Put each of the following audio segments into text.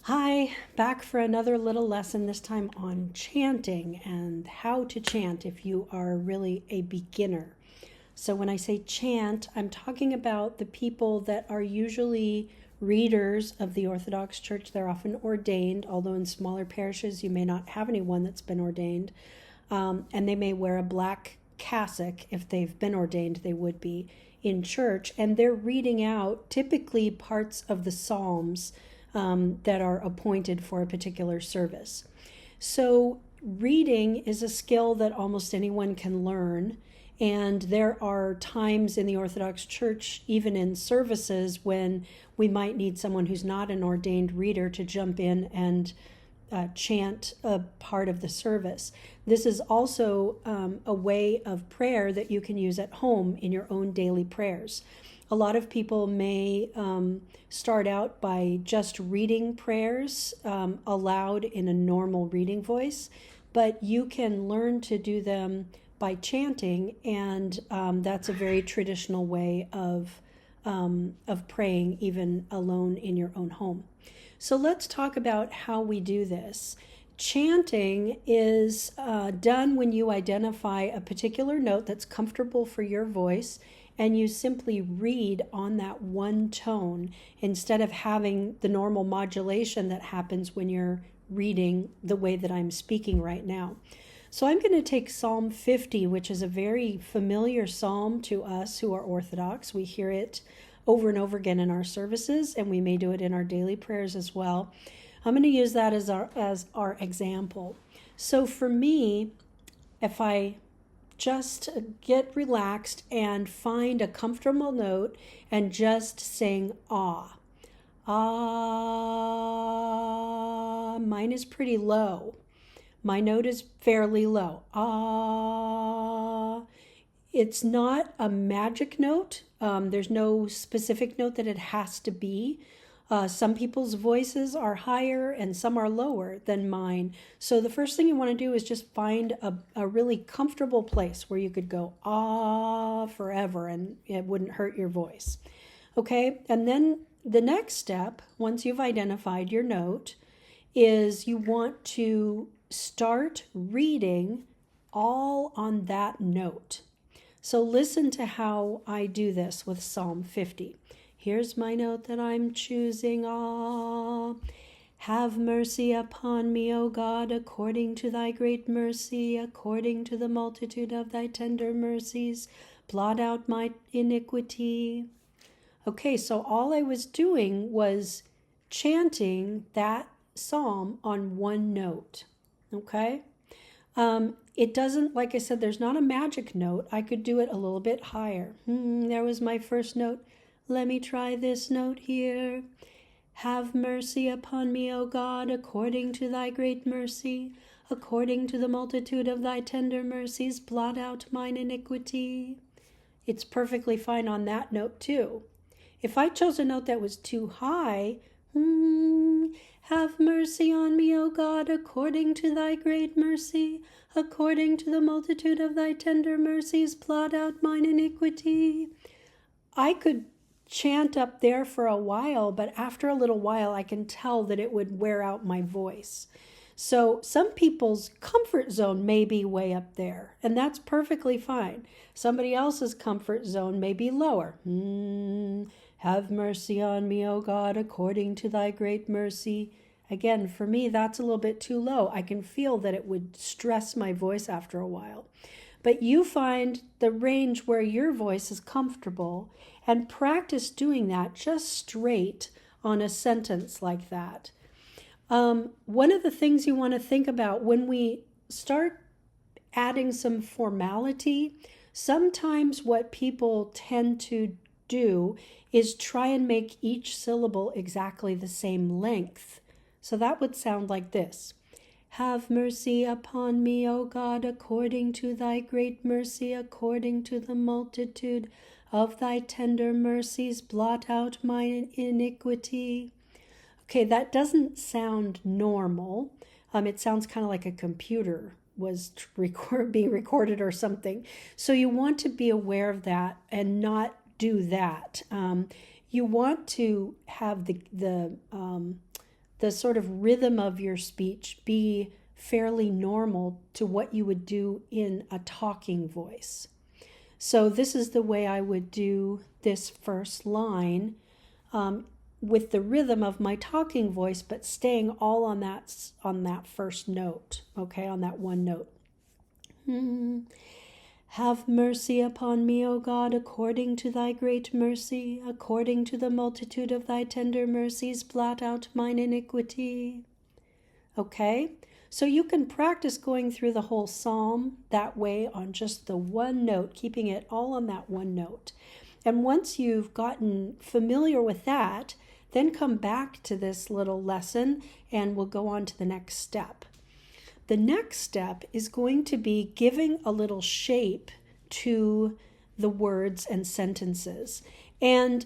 Hi, back for another little lesson, this time on chanting and how to chant if you are really a beginner. So, when I say chant, I'm talking about the people that are usually readers of the Orthodox Church. They're often ordained, although in smaller parishes you may not have anyone that's been ordained. And they may wear a black cassock. If they've been ordained, they would be in church. And they're reading out typically parts of the Psalms that are appointed for a particular service. So, reading is a skill that almost anyone can learn. And there are times in the Orthodox Church, even in services, when we might need someone who's not an ordained reader to jump in and chant a part of the service. This is also a way of prayer that you can use at home in your own daily prayers. A lot of people may start out by just reading prayers aloud in a normal reading voice, but you can learn to do them by chanting, and that's a very traditional way of praying, even alone in your own home. So let's talk about how we do this. Chanting is done when you identify a particular note that's comfortable for your voice, and you simply read on that one tone instead of having the normal modulation that happens when you're reading the way that I'm speaking right now. So I'm going to take Psalm 50, which is a very familiar psalm to us who are Orthodox. We hear it over and over again in our services, and we may do it in our daily prayers as well. I'm going to use that as our example. So for me, if I just get relaxed and find a comfortable note and just sing ah. Ah, mine is pretty low. My note is fairly low. Ah. It's not a magic note. There's no specific note that it has to be. Some people's voices are higher and some are lower than mine. So the first thing you want to do is just find a really comfortable place where you could go ah forever and it wouldn't hurt your voice. Okay, and then the next step, once you've identified your note, is you want to start reading all on that note. So listen to how I do this with Psalm 50. Here's my note that I'm choosing. Ah, have mercy upon me, O God, according to thy great mercy, according to the multitude of thy tender mercies. Blot out my iniquity. Okay, so all I was doing was chanting that psalm on one note. Okay? It doesn't, like I said, there's not a magic note. I could do it a little bit higher. There was my first note. Let me try this note here. Have mercy upon me, O God, according to thy great mercy, according to the multitude of thy tender mercies, blot out mine iniquity. It's perfectly fine on that note too. If I chose a note that was too high, have mercy on me, O God, according to thy great mercy, according to the multitude of thy tender mercies, blot out mine iniquity. I could chant up there for a while, but after a little while, I can tell that it would wear out my voice. So some people's comfort zone may be way up there, and that's perfectly fine. Somebody else's comfort zone may be lower. Have mercy on me, O God, according to thy great mercy. Again, for me, that's a little bit too low. I can feel that it would stress my voice after a while. But you find the range where your voice is comfortable and practice doing that just straight on a sentence like that. One of the things you want to think about when we start adding some formality, sometimes what people tend to do is try and make each syllable exactly the same length. So that would sound like this. Have mercy upon me, O God, according to thy great mercy, according to the multitude of thy tender mercies, blot out my iniquity. Okay, that doesn't sound normal. It sounds kind of like a computer was being recorded or something. So you want to be aware of that and not do that. You want to have the the sort of rhythm of your speech be fairly normal to what you would do in a talking voice. So this is the way I would do this first line, with the rhythm of my talking voice, but staying all on that first note, okay, on that one note. Have mercy upon me, O God, according to thy great mercy, according to the multitude of thy tender mercies, blot out mine iniquity. Okay, so you can practice going through the whole psalm that way on just the one note, keeping it all on that one note. And once you've gotten familiar with that, then come back to this little lesson and we'll go on to the next step. The next step is going to be giving a little shape to the words and sentences. And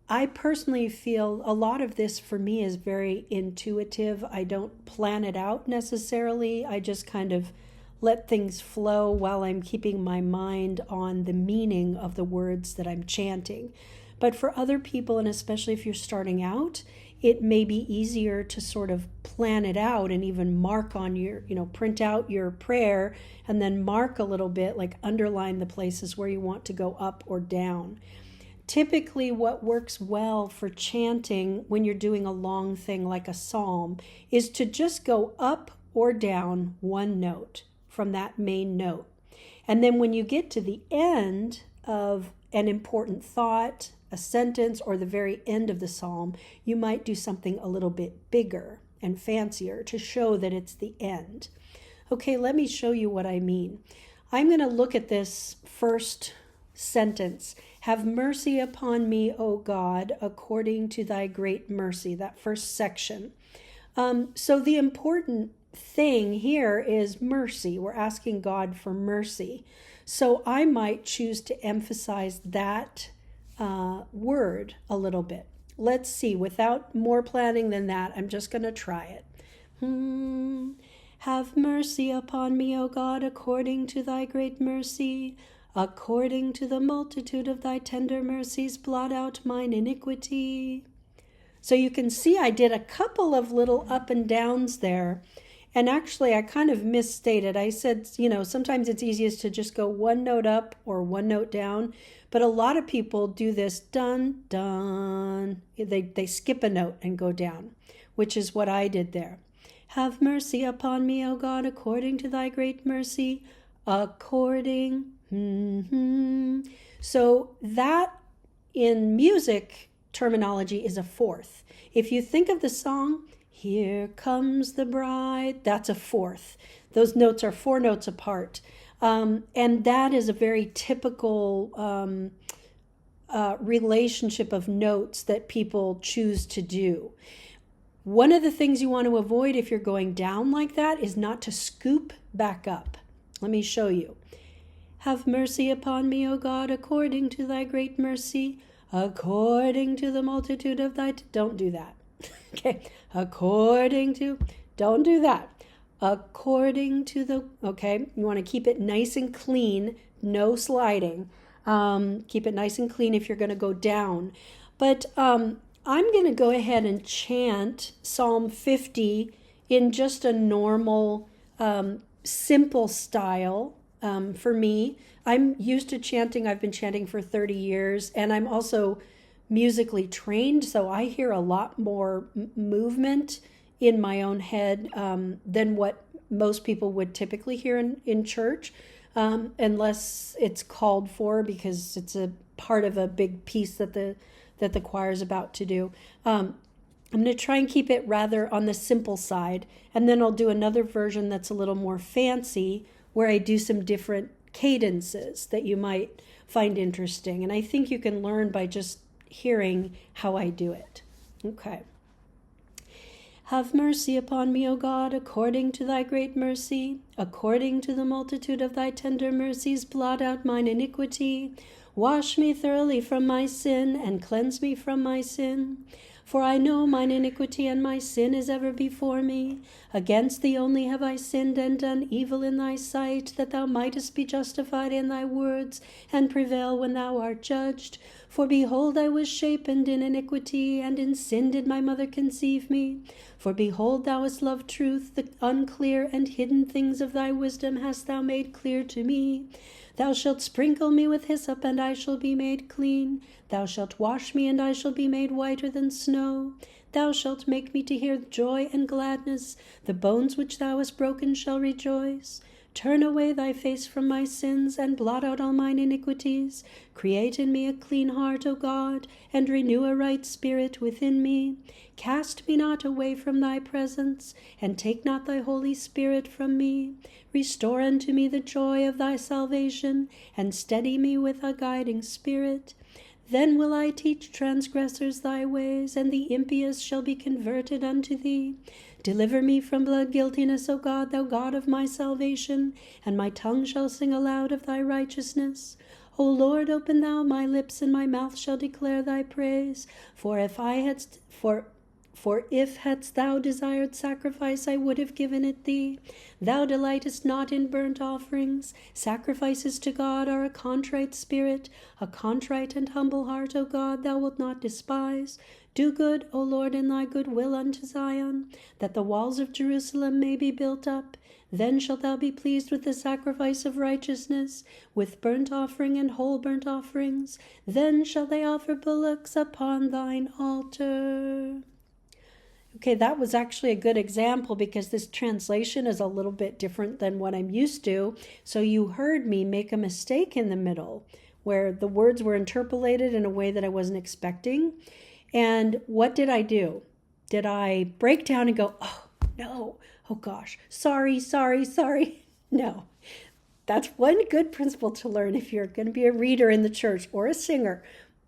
I personally feel a lot of this for me is very intuitive. I don't plan it out necessarily. I just kind of let things flow while I'm keeping my mind on the meaning of the words that I'm chanting. But for other people, and especially if you're starting out, it may be easier to sort of plan it out and even mark on your, print out your prayer and then mark a little bit, like underline the places where you want to go up or down. Typically, what works well for chanting when you're doing a long thing like a psalm is to just go up or down one note from that main note. And then when you get to the end of an important thought, a sentence, or the very end of the psalm, you might do something a little bit bigger and fancier to show that it's the end. Okay, let me show you what I mean. I'm going to look at this first sentence. Have mercy upon me, O God, according to thy great mercy, that first section. So the important thing here is mercy. We're asking God for mercy. So I might choose to emphasize that word a little bit. Let's see, without more planning than that, I'm just going to try it. Have mercy upon me, O God, according to thy great mercy. According to the multitude of thy tender mercies, blot out mine iniquity. So you can see I did a couple of little up and downs there. And actually, I kind of misstated. I said, sometimes it's easiest to just go one note up or one note down. But a lot of people do this dun, dun. They skip a note and go down, which is what I did there. Have mercy upon me, O God, according to thy great mercy, according. So that in music terminology is a fourth. If you think of the song, Here Comes the Bride, that's a fourth. Those notes are 4 notes apart. And that is a very typical relationship of notes that people choose to do. One of the things you want to avoid if you're going down like that is not to scoop back up. Let me show you. Have mercy upon me, O God, according to thy great mercy, according to the multitude of thy... Don't do that. Okay. Don't do that. According to the... Okay. You want to keep it nice and clean. No sliding. Keep it nice and clean if you're going to go down. But I'm going to go ahead and chant Psalm 50 in just a normal, simple style. For me, I'm used to chanting. I've been chanting for 30 years, and I'm also musically trained, so I hear a lot more movement in my own head than what most people would typically hear in church, unless it's called for because it's a part of a big piece that the choir is about to do. I'm going to try and keep it rather on the simple side, and then I'll do another version that's a little more fancy where I do some different cadences that you might find interesting. And I think you can learn by just hearing how I do it. Okay. Have mercy upon me, O God, according to thy great mercy, according to the multitude of thy tender mercies, blot out mine iniquity. Wash me thoroughly from my sin, and cleanse me from my sin. For I know mine iniquity, and my sin is ever before me. Against thee only have I sinned and done evil in thy sight, that thou mightest be justified in thy words, and prevail when thou art judged. For behold, I was shapen in iniquity, and in sin did my mother conceive me. For behold, thou hast loved truth, the unclear and hidden things of thy wisdom hast thou made clear to me. Thou shalt sprinkle me with hyssop, and I shall be made clean. Thou shalt wash me, and I shall be made whiter than snow. Thou shalt make me to hear joy and gladness. The bones which thou hast broken shall rejoice. Turn away thy face from my sins, and blot out all mine iniquities. Create in me a clean heart, O God, and renew a right spirit within me. Cast me not away from thy presence, and take not thy Holy Spirit from me. Restore unto me the joy of thy salvation, and steady me with a guiding spirit. Then will I teach transgressors thy ways, and the impious shall be converted unto thee. Deliver me from blood guiltiness, O God, thou God of my salvation, and my tongue shall sing aloud of thy righteousness. O Lord, open thou my lips, and my mouth shall declare thy praise. For if hadst thou desired sacrifice, I would have given it thee. Thou delightest not in burnt offerings. Sacrifices to God are a contrite spirit. A contrite and humble heart, O God, thou wilt not despise. Do good, O Lord, in thy good will unto Zion, that the walls of Jerusalem may be built up. Then shalt thou be pleased with the sacrifice of righteousness, with burnt offering and whole burnt offerings. Then shall they offer bullocks upon thine altar. Okay, that was actually a good example because this translation is a little bit different than what I'm used to. So you heard me make a mistake in the middle where the words were interpolated in a way that I wasn't expecting. And what did I do? Did I break down and go, oh, no, oh gosh, sorry. No, that's one good principle to learn if you're going to be a reader in the church or a singer.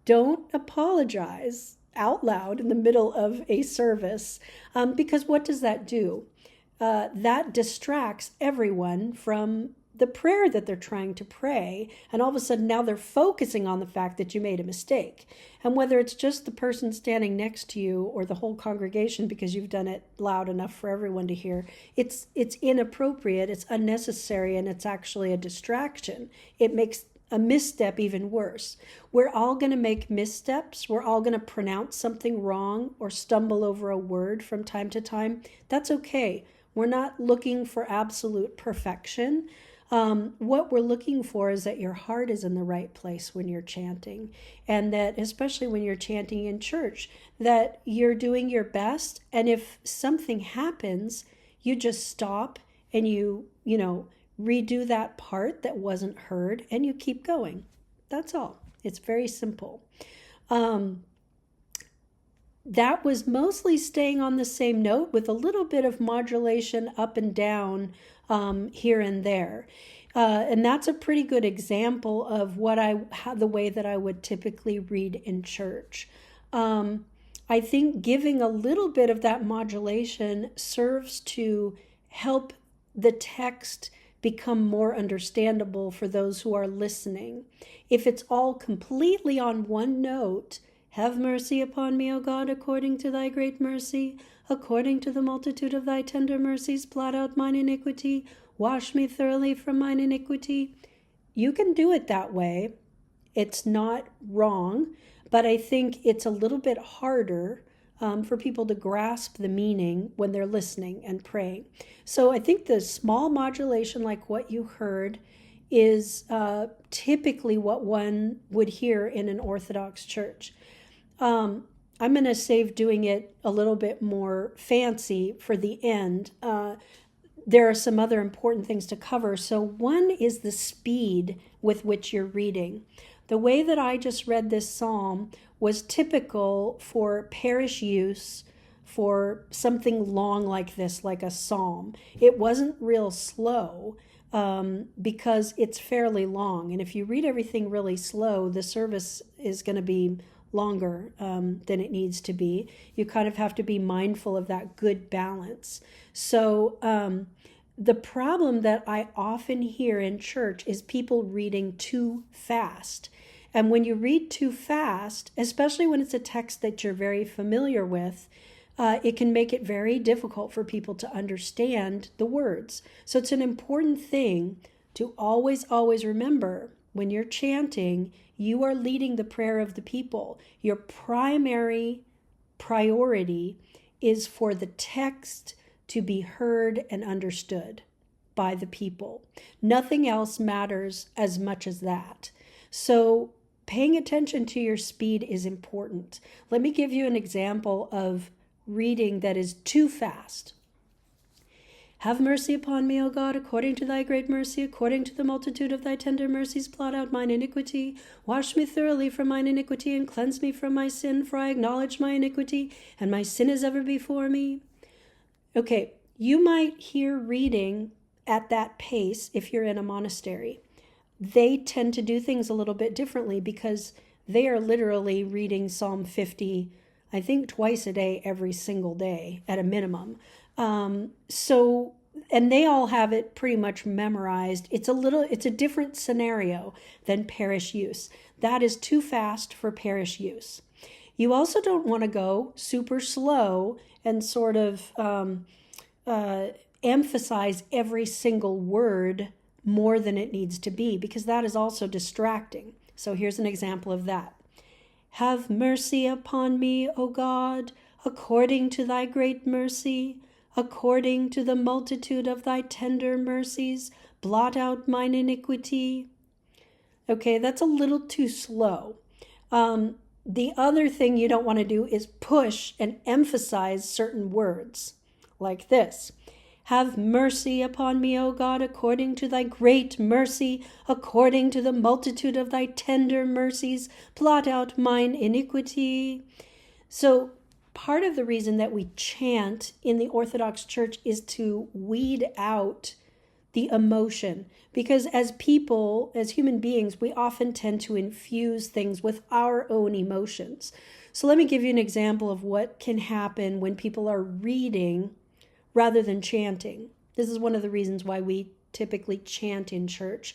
Don't apologize out loud in the middle of a service, because what does that do? That distracts everyone from the prayer that they're trying to pray, and all of a sudden now they're focusing on the fact that you made a mistake. And whether it's just the person standing next to you or the whole congregation because you've done it loud enough for everyone to hear, it's inappropriate, it's unnecessary, and it's actually a distraction. It makes a misstep even worse. We're all going to make missteps. We're all going to pronounce something wrong or stumble over a word from time to time. That's okay. We're not looking for absolute perfection. What we're looking for is that your heart is in the right place when you're chanting, and that especially when you're chanting in church, that you're doing your best. And if something happens, you just stop and you redo that part that wasn't heard and you keep going. That's all. It's very simple. That was mostly staying on the same note with a little bit of modulation up and down here and there. And that's a pretty good example of the way that I would typically read in church. I think giving a little bit of that modulation serves to help the text become more understandable for those who are listening. If it's all completely on one note, have mercy upon me, O God, according to thy great mercy, according to the multitude of thy tender mercies, blot out mine iniquity, wash me thoroughly from mine iniquity. You can do it that way. It's not wrong, but I think it's a little bit harder for people to grasp the meaning when they're listening and praying. So I think the small modulation, like what you heard, is typically what one would hear in an Orthodox church. I'm going to save doing it a little bit more fancy for the end. There are some other important things to cover. So one is the speed with which you're reading. The way that I just read this psalm was typical for parish use for something long like this, like a psalm. It wasn't real slow because it's fairly long. And if you read everything really slow, the service is going to be longer than it needs to be. You kind of have to be mindful of that good balance. So the problem that I often hear in church is people reading too fast. And when you read too fast, especially when it's a text that you're very familiar with, it can make it very difficult for people to understand the words. So it's an important thing to always remember When you're chanting, you are leading the prayer of the people. Your primary priority is for the text to be heard and understood by the people. Nothing else matters as much as that. So paying attention to your speed is important. Let me give you an example of reading that is too fast. Have mercy upon me, O God, according to thy great mercy, according to the multitude of thy tender mercies, blot out mine iniquity. Wash me thoroughly from mine iniquity, and cleanse me from my sin, for I acknowledge my iniquity, and my sin is ever before me. Okay, you might hear reading at that pace if you're in a monastery. They tend to do things a little bit differently because they are literally reading Psalm 50, I think twice a day, every single day at a minimum. And they all have it pretty much memorized. It's a different scenario than parish use. That is too fast for parish use. You also don't want to go super slow and sort of emphasize every single word more than it needs to be, because that is also distracting. So here's an example of that. Have mercy upon me, O God, according to thy great mercy. According to the multitude of thy tender mercies, blot out mine iniquity. Okay, that's a little too slow. The other thing you don't want to do is push and emphasize certain words, like this. Have mercy upon me, O God, according to thy great mercy, according to the multitude of thy tender mercies, blot out mine iniquity. So, part of the reason that we chant in the Orthodox Church is to weed out the emotion, because as people, as human beings, we often tend to infuse things with our own emotions. So let me give you an example of what can happen when people are reading rather than chanting. This is one of the reasons why we typically chant in church.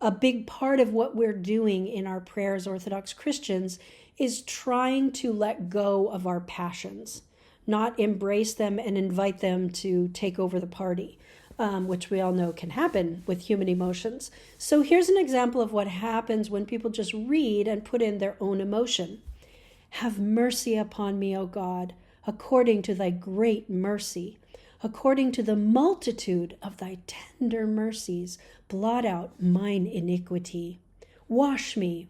A big part of what we're doing in our prayers, Orthodox Christians, is trying to let go of our passions, not embrace them and invite them to take over the party, which we all know can happen with human emotions. So here's an example of what happens when people just read and put in their own emotion. Have mercy upon me, O God, according to thy great mercy. According to the multitude of thy tender mercies, blot out mine iniquity. Wash me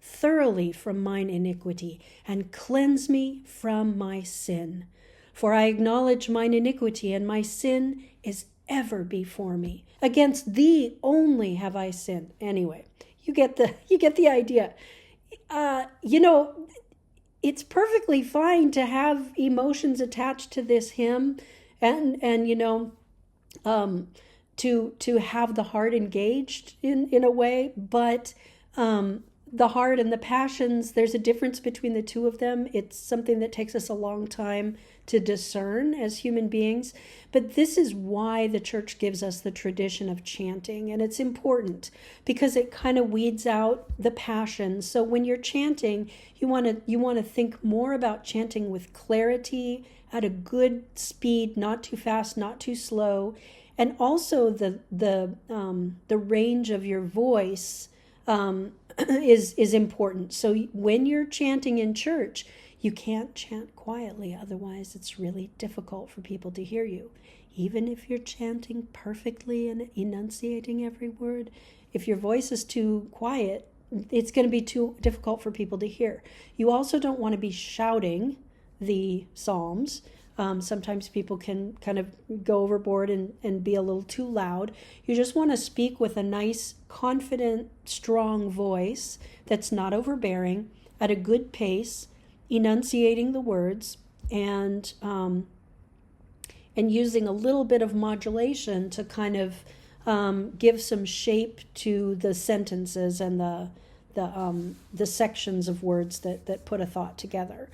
thoroughly from mine iniquity, and cleanse me from my sin. For I acknowledge mine iniquity, and my sin is ever before me. Against thee only have I sinned. Anyway, you get the idea. It's perfectly fine to have emotions attached to this hymn, and to have the heart engaged in a way, but the heart and the passions, there's a difference between the two of them. It's something that takes us a long time to discern as human beings, but this is why the church gives us the tradition of chanting, and it's important because it kind of weeds out the passions. So when you're chanting, you want to think more about chanting with clarity, at a good speed, not too fast, not too slow. And also the range of your voice is important. So when you're chanting in church, you can't chant quietly, otherwise it's really difficult for people to hear you. Even if you're chanting perfectly and enunciating every word, if your voice is too quiet, it's going to be too difficult for people to hear. You also don't want to be shouting the Psalms. Sometimes people can kind of go overboard and be a little too loud. You just want to speak with a nice, confident, strong voice that's not overbearing, at a good pace, enunciating the words, and using a little bit of modulation to kind of give some shape to the sentences and the sections of words that put a thought together.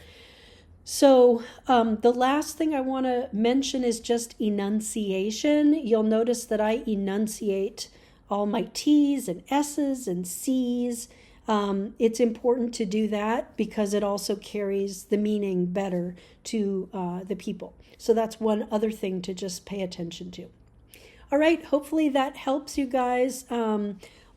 So the last thing I want to mention is just enunciation. You'll notice that I enunciate all my T's and S's and C's. It's important to do that because it also carries the meaning better to the people. So that's one other thing to just pay attention to. All right, hopefully that helps you guys.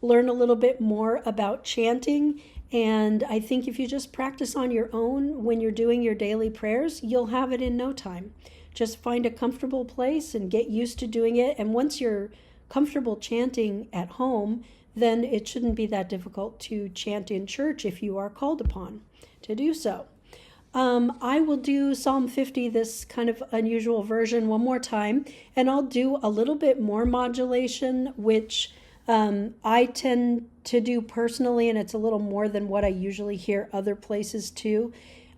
learn a little bit more about chanting. And I think if you just practice on your own when you're doing your daily prayers, you'll have it in no time. Just find a comfortable place and get used to doing it. And once you're comfortable chanting at home, then it shouldn't be that difficult to chant in church if you are called upon to do so. I will do Psalm 50, this kind of unusual version, one more time, and I'll do a little bit more modulation, which I tend to do personally, and it's a little more than what I usually hear other places too.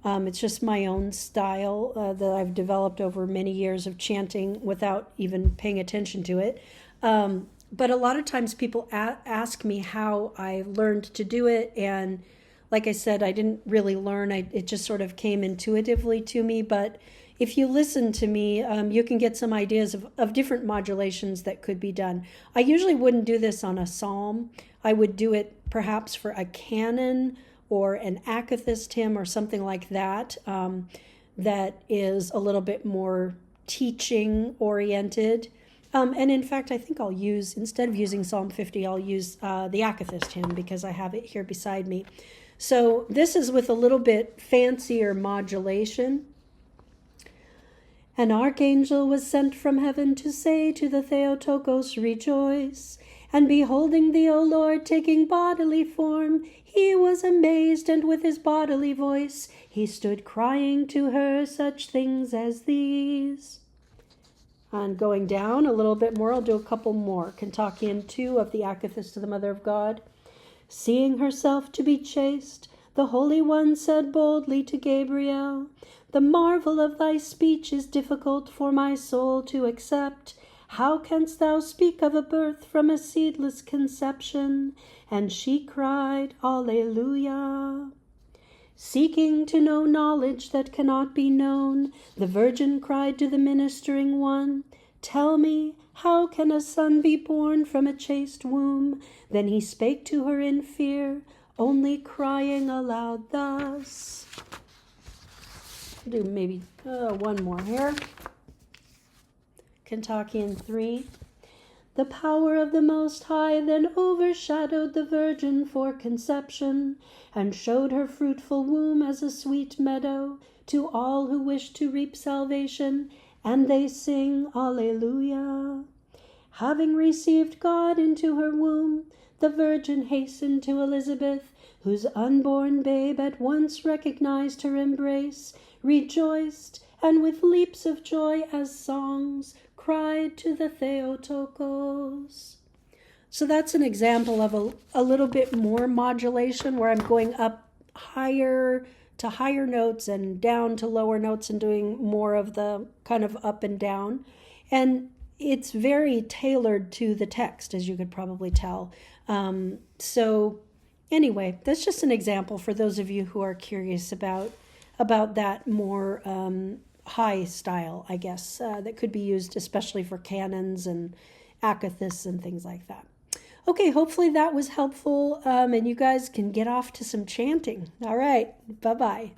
It's just my own style that I've developed over many years of chanting without even paying attention to it. But a lot of times people ask me how I learned to do it, and like I said, I didn't really learn. It just sort of came intuitively to me. But if you listen to me, you can get some ideas of different modulations that could be done. I usually wouldn't do this on a psalm. I would do it perhaps for a canon or an akathist hymn or something like that, that is a little bit more teaching oriented. And in fact, I think I'll use, instead of using Psalm 50, I'll use the akathist hymn because I have it here beside me. So this is with a little bit fancier modulation. An archangel was sent from heaven to say to the Theotokos, rejoice. And beholding thee, O Lord, taking bodily form, he was amazed, and with his bodily voice he stood crying to her such things as these. And going down a little bit more, I'll do a couple more. Kontakion 2 of the Akathist to the Mother of God. Seeing herself to be chaste, the Holy One said boldly to Gabriel, the marvel of thy speech is difficult for my soul to accept. How canst thou speak of a birth from a seedless conception? And she cried, Alleluia. Seeking to know knowledge that cannot be known, the Virgin cried to the ministering one, tell me, how can a son be born from a chaste womb? Then he spake to her in fear, only crying aloud thus. I'll do maybe one more here. Kontakion 3. The power of the Most High then overshadowed the Virgin for conception, and showed her fruitful womb as a sweet meadow to all who wish to reap salvation, and they sing Alleluia. Having received God into her womb, the Virgin hastened to Elizabeth, whose unborn babe at once recognized her embrace, rejoiced, and with leaps of joy as songs, cried to the Theotokos. So that's an example of a little bit more modulation where I'm going up higher to higher notes and down to lower notes and doing more of the kind of up and down. And it's very tailored to the text, as you could probably tell. So anyway, that's just an example for those of you who are curious about that more high style, I guess, that could be used especially for canons and akathists and things like that. Okay, hopefully that was helpful, and you guys can get off to some chanting. All right, bye-bye.